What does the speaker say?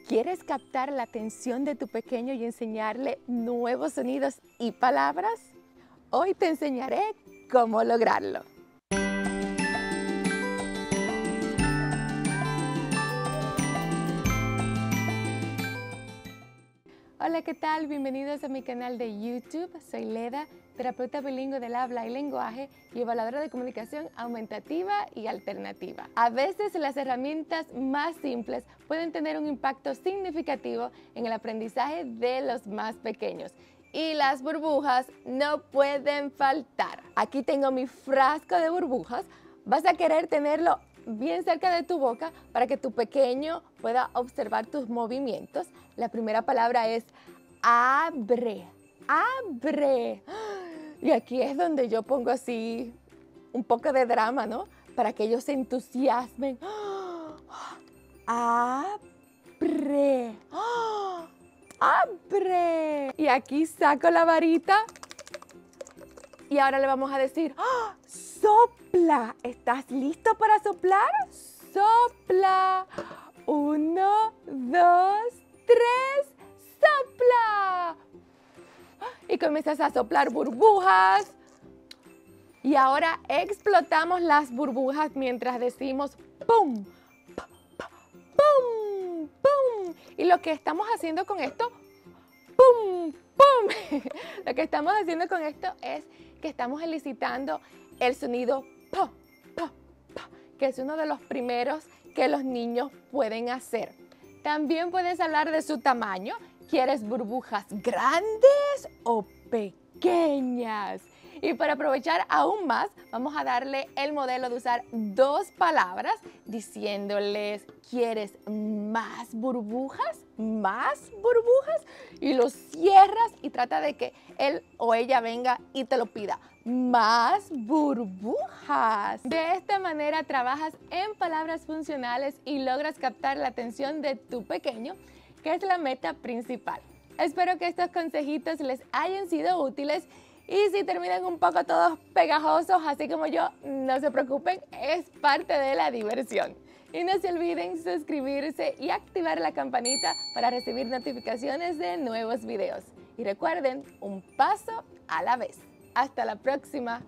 ¿Quieres captar la atención de tu pequeño y enseñarle nuevos sonidos y palabras? Hoy te enseñaré cómo lograrlo. Hola, ¿qué tal? Bienvenidos a mi canal de YouTube. Soy Leda, terapeuta bilingüe del habla y lenguaje y evaluadora de comunicación aumentativa y alternativa. A veces las herramientas más simples pueden tener un impacto significativo en el aprendizaje de los más pequeños. Y las burbujas no pueden faltar. Aquí tengo mi frasco de burbujas. Vas a querer tenerlo bien cerca de tu boca para que tu pequeño pueda observar tus movimientos. La primera palabra es abre, abre. Y aquí es donde yo pongo así un poco de drama, ¿no? Para que ellos se entusiasmen. Abre, abre. Y aquí saco la varita y ahora le vamos a decir sopla. ¿Estás listo para soplar? Sopla. 1, 2, 3. ¡Sopla! Y comienzas a soplar burbujas. Y ahora explotamos las burbujas mientras decimos ¡pum! ¡Pum! ¡Pum! Y lo que estamos haciendo con esto, ¡pum! ¡Pum! Lo que estamos haciendo con esto es que estamos elicitando el sonido po, po, po, que es uno de los primeros que los niños pueden hacer. También puedes hablar de su tamaño. ¿Quieres burbujas grandes o pequeñas? Y para aprovechar aún más, vamos a darle el modelo de usar dos palabras diciéndoles, ¿quieres más burbujas? ¿Más burbujas? Y lo cierras y trata de que él o ella venga y te lo pida. Más burbujas. De esta manera trabajas en palabras funcionales y logras captar la atención de tu pequeño, que es la meta principal. Espero que estos consejitos les hayan sido útiles. Y si terminan un poco todos pegajosos, así como yo, no se preocupen, es parte de la diversión. Y no se olviden suscribirse y activar la campanita para recibir notificaciones de nuevos videos. Y recuerden, un paso a la vez. Hasta la próxima.